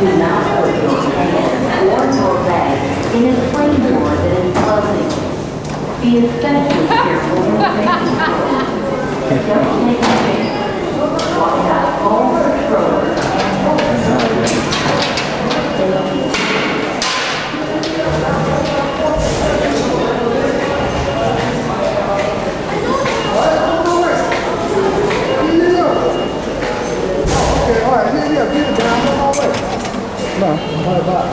Do not put your hand or your bag in a train door that is closing. Be especially careful when making choices. Don't take a chance. Watch out all controllers and help Okay, all right, yeah, get it down, I'm all the way. No, bye-bye.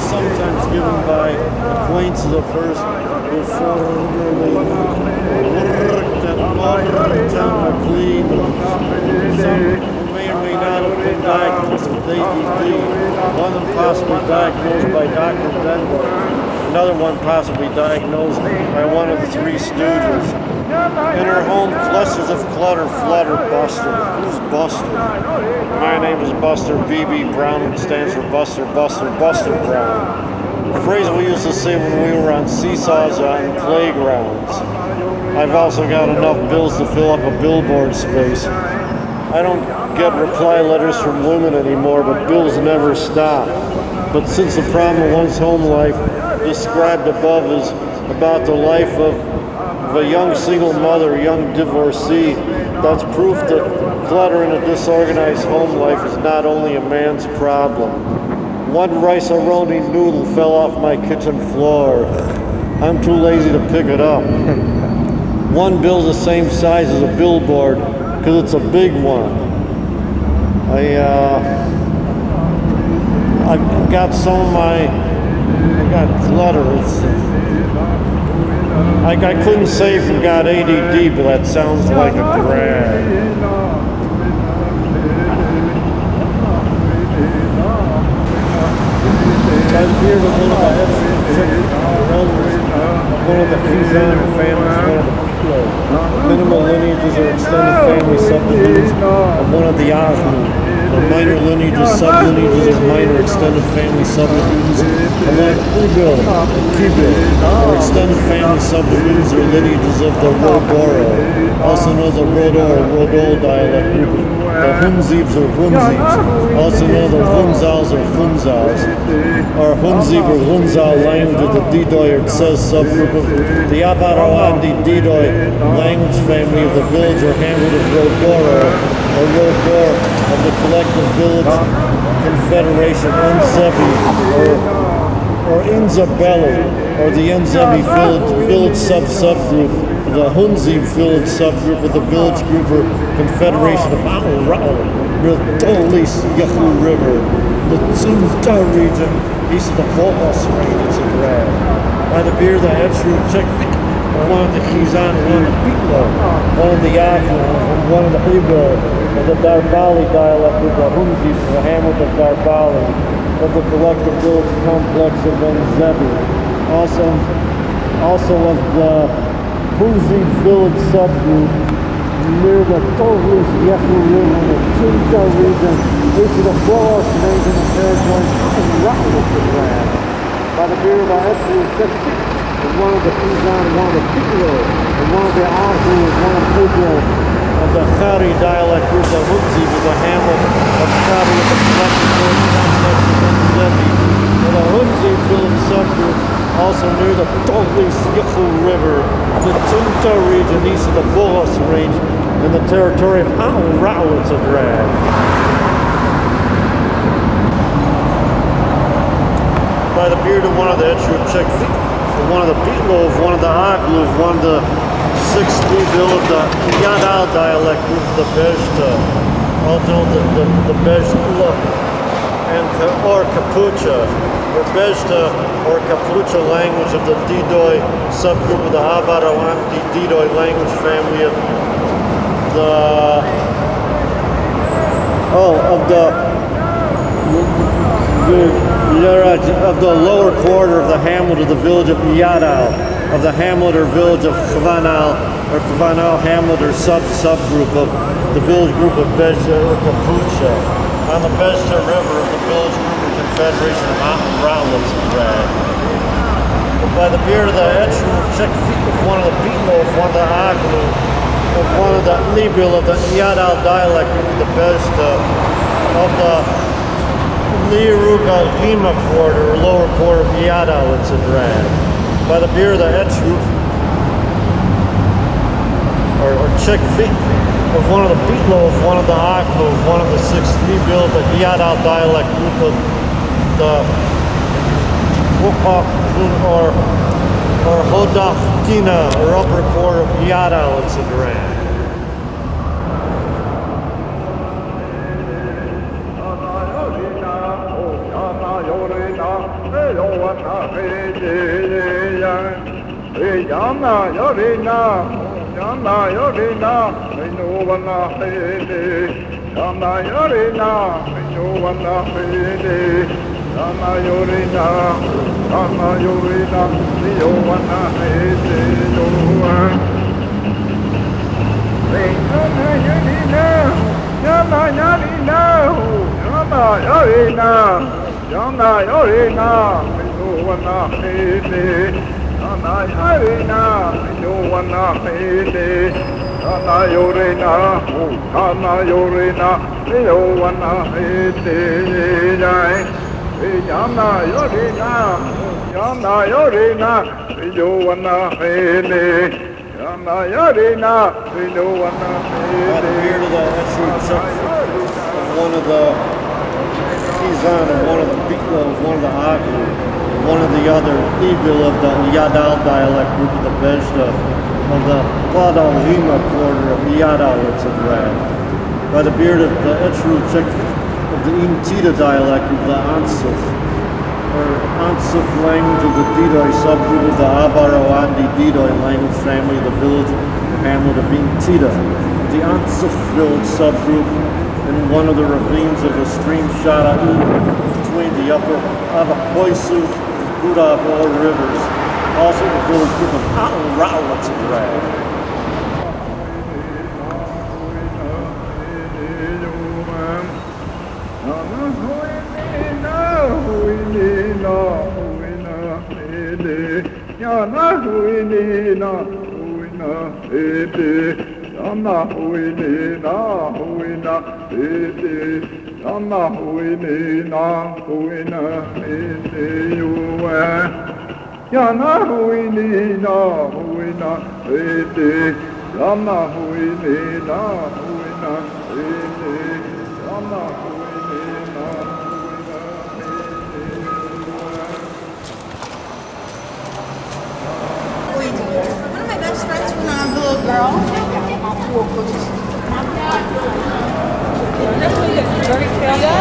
Sometimes given by acquaintances of hers who formerly worked at Morton clean. Some who may or may not have been diagnosed with ADD. One of them possibly diagnosed by Dr. Denver. Another one possibly diagnosed by one of the Three Stooges. In her home, clusters of clutter flutter. Buster. Who's Buster? My name is Buster B.B. Brown, and stands for Buster Brown. A phrase we used to say when we were on seesaws on playgrounds. I've also got enough bills to fill up a billboard space. I don't get reply letters from women anymore, but bills never stop. But since the problem of one's home life described above is about the life of a young single mother, a young divorcee, that's proof that clutter in a disorganized home life is not only a man's problem. One rice-a-roni noodle fell off my kitchen floor. I'm too lazy to pick it up. One bill's the same size as a billboard because it's a big one. I've got some of I got clutter. I couldn't say if you got ADD, but that sounds like a drag. I'm here with one of the one of the Groban families, minimal lineages or extended family subdivisions of one of the Ahnu. The minor lineages, sublineages, or minor extended family subdivisions of one of the or extended family subdivisions or lineages of the Rodoro, also known as the Rodol dialect group of the Hunzibs or Hunzibs, also known as the Hunzals or Hunzals, or Hunzib or Hunzal language of the Didoy or Tses subgroup of the Abarawandi Didoy language family of the village or hamlet of Rodoro, or Rodor of the collective village confederation Unzebi or Inzabelli, or the Enzebi village subgroup, the Hunzib village subgroup of the village group or confederation of Ritolis Yahu River, the Tsunta region, east of the Volgas range, it's a drag. By the beer, the Etsru Chick, one of the Khizan, one of the Pitlo, one of the Yakna, one of the Hebrew, of the Darbali dialect of the Hunzib, the hamlet of Darbali, of the collective village complex of Enzebi. Also of the Hunzib village subgroup, near the Clavius River in the Tinta region, east of the Boros region of territory, and Routledge of land. By the beard of the Etru, is one of the Pizan, one of the Piccolo, and one of the Ahu, is one of the Pueblo of the Khari dialect group, the Hunzi, was a hamlet of Khari of the collective word complex of Hunzi. And the Hunzi village subgroup, also near the Clavius River, the Tinta region east of the Boros range, in the territory of Routledge of land. By the beard of one of the Etru Chekfi, one of the Beetlov, one of the Aglov, one of the 6-3 of the Yadal dialect group, the Bejta, also the Bejtula, and or Capucha, or Bejta or Capucha language of the Didoi subgroup of the Avarawan Didoi language family of the lower quarter of the hamlet of the village of Yadal, of the hamlet or village of Khvanal, or Khvanal hamlet or subgroup of the village group of Bejta or Capucha, on the Bejta River of the village group of Confederation of Mountain Routledge of Drag. By the beard of the Etru Chekfi, of one of the Beetlov, one of the Aglu, of one of the Libil of the Yadal dialect group of the Bejta, of the Liruga Lima quarter, or lower quarter of Yadal, it's a drag. By the beard of the Etru, or Chekfi, of one of the Beetlov, one of the Aglu, one of the 6 Libil of the Yadal dialect group of the Wupok, or Hodakina, or upper quarter of Yadal, it's a drag. One of the Kizan, one of the Beetlov, one of the Aglu, one of the other Ibil of the Yadal dialect group of the Bejta, of the Guadal Lima quarter of Yadal, it's a drag. By the beard of the Etru Chekfi, of the Intida dialect of the Ansuf, or Ansuf language of the Didoi subgroup of the Abarawandi Didoi language family of the village hamlet of Intida. The Ansuf village subgroup in one of the ravines of the stream Shara between the upper Avapoisu and Budabor rivers, also the village group of Routledge of Drag. One of my best friends when I was a little girl. Very careful.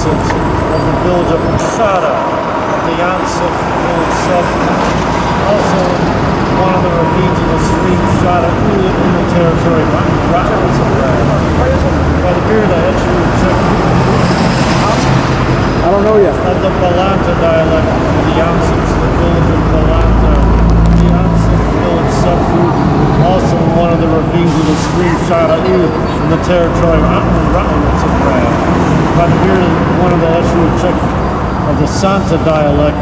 Yansits of the village of Shada, of the Yansit village subgroup. Also one of the ravines of the stream Shada in the territory of Rattlers of by the beard I actually I don't know yet. of the Balanta dialect of the Yansits, the village of Balanta, the Yansit village subgroup. Also one of the ravines of the stream Shada in the territory of Rattlers of by the beard of one of the Eshru of the Santa dialect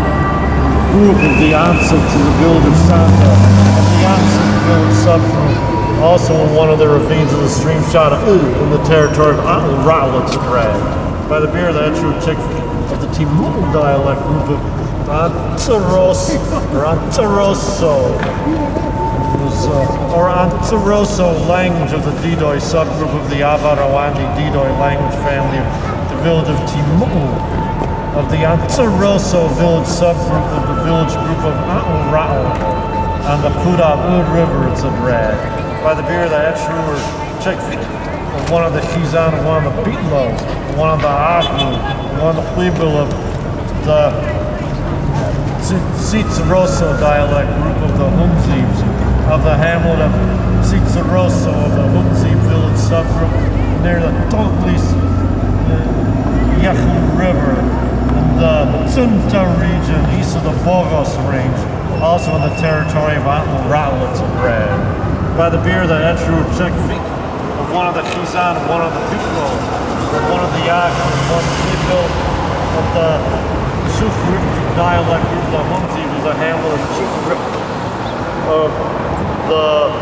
group of the Yansits in the village of Santa, of the Yansit village subgroup. Also in one of the ravines of the stream Shada in the territory of Rattlers of by the beard of the Eshru of the Timur dialect group of Antaroso, or Antaroso language of the Didoi subgroup of the Avarawandi Didoi language family of the village of Timur, of the Antaroso village subgroup of the village group of Ra'al on the Pudab River, it's a drag. By the beard of the Eshru of one of the Shizan, of one of the Beatlo, one of the Aglu, one of the Plebil of the Sitzaroso dialect group of the Humzibs, of the hamlet of Sitzaroso of the Humzib village subgroup near the Toglis Yehu River in the Tsunta region east of the Bogos range, also in the territory of Atl Rattlets of Red. By the beard of the Etru Chekfik, of one of the Khizan, of one of the Biklo, of one of the Yak, of one of the Biklo, of the Sufri dialect group, the Humzi was a hamlet of Chukri, of the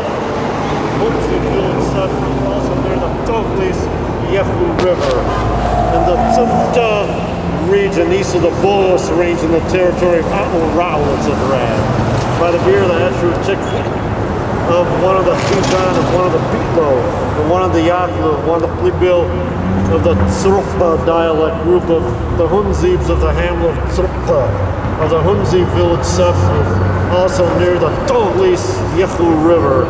Humzi village subgroup, also near the Toglis Yehu River, in the Tsunta region east of the Bolos range in the territory of Atl Rattlets of Red. By the beard of the Etru Chekfik, of one of the Khizan, of one of the Biklo, of one of the Yaklu, of one of the Plibil, of the Tsrukpa dialect group of the Hunzibs of the hamlet of Tsrukpa, of the Hunzib village subgroup, also near the Toglis Yehu River,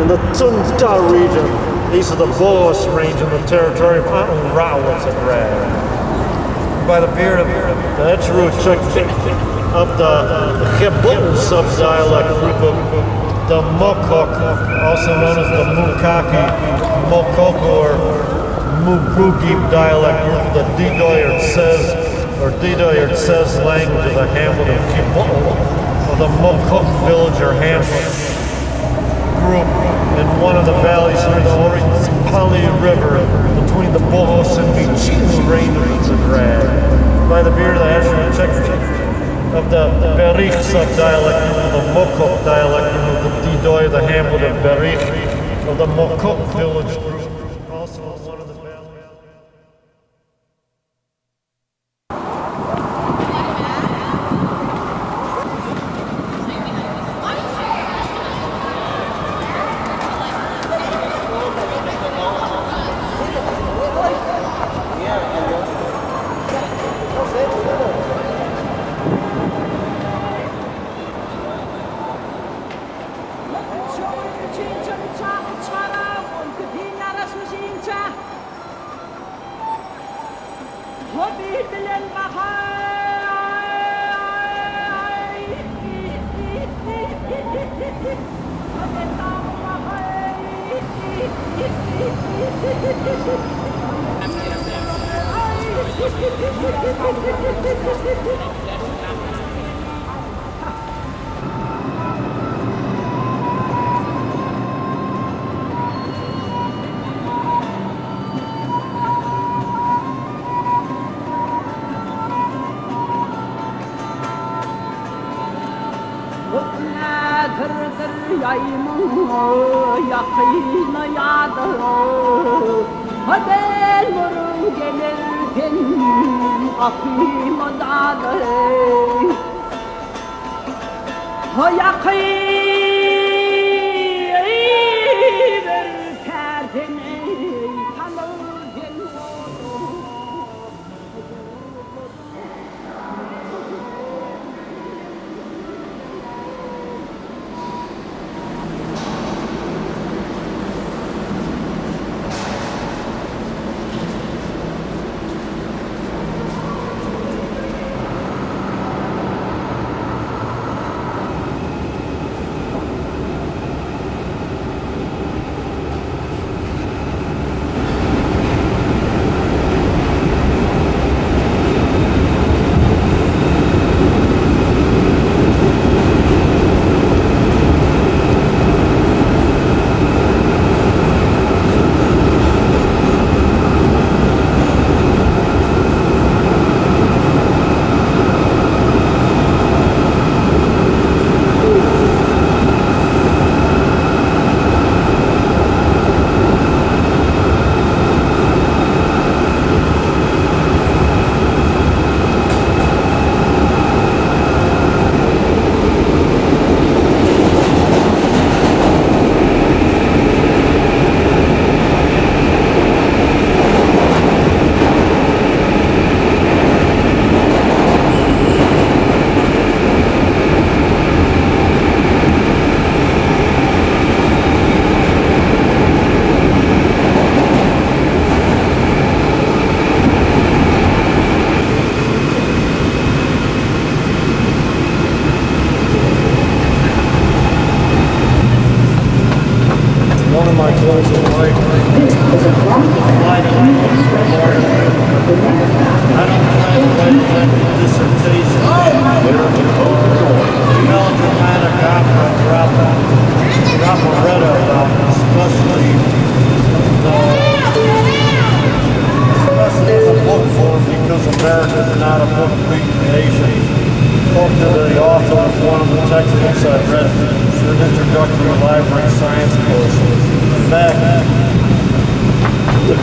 in the Tsunta region, east of the Bolos range in the territory of Atl Rattlets and Rad. By the beard of the Etru Chekfik, of the Khebul sub-dialect group of the Mokok, also known as the Mukaki, Mokok or Mugugib dialect group of the Didoy or Tsez language of the hamlet of Kibul, of the Mokok village or hamlet group in one of the valleys near the Oritsipali River between the Bohos and Bichis ranges of Grad. By the beard of the Asher Czech of the Berich sub-dialect of the Mokok dialect of the Didoy, the hamlet of Berich, of the Mokok village group, also one of the valleys.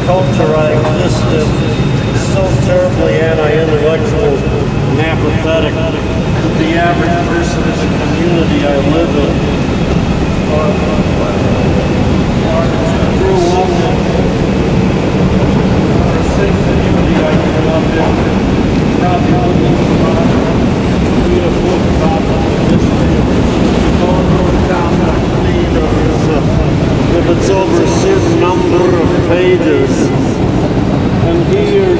culture I exist in is so terribly anti-intellectual and apathetic that the average person in the community I live in grew up in, the same community I grew up in, probably wouldn't read a book about the history of going down the lead if it's over a certain number of pages. And he or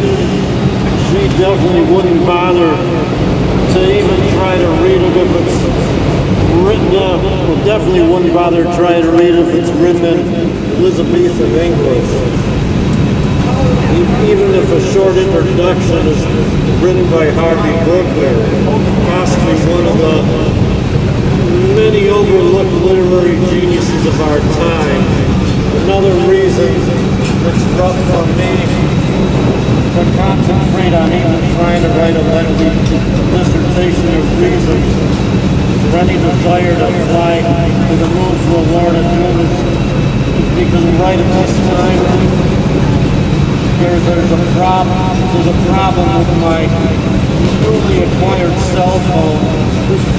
she definitely wouldn't bother to even try to read it if it's written up. Well, definitely wouldn't bother to try to read it if it's written in Elizabethan English. Even if a short introduction is written by Harvey Brookner, possibly one of the many overlooked literary geniuses of our time. Another reason it's rough for me to concentrate on even trying to write a lengthy dissertation of reasons for any desire to fly to the moon for a Lord of Moon is because right at this time there's a problem with my newly acquired cell phone,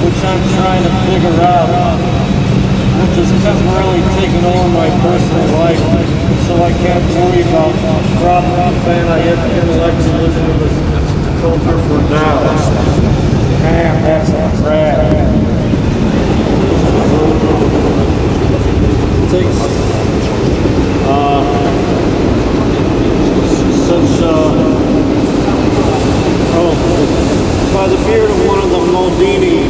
which I'm trying to figure out, which has temporarily taken over my personal life, so I can't worry about problems and I have intellectualism in this culture for now. Man, that's a crap. By the beard of one of the Modini,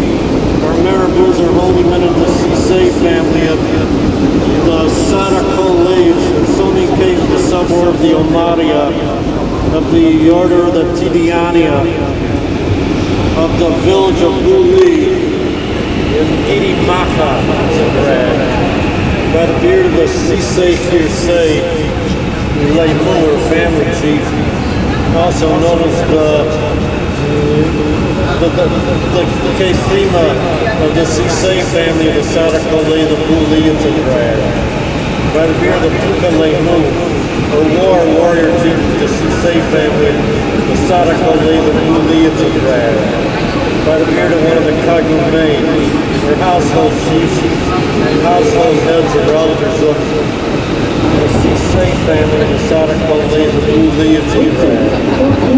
or Marabouts, or holy men of the Cisse family of the Saracoles, and Sony came the suburb of the Omaria, of the order of the Tidiania, of the village of Buli, in Idimaca, by the beard of the Cisse Kirsay, or family chief, also known as the Kefima of the Cisse family of the Sadakole, the Boulians of Brad. By the beard of the Pukalemu, or warrior chief of the Cisse family, the Sadakole, the Boulians of Brad. By the beard of one of the Kagume, or household chiefs, household heads or elders of the Cisse family, the Sadakole, the Boulians of Brad.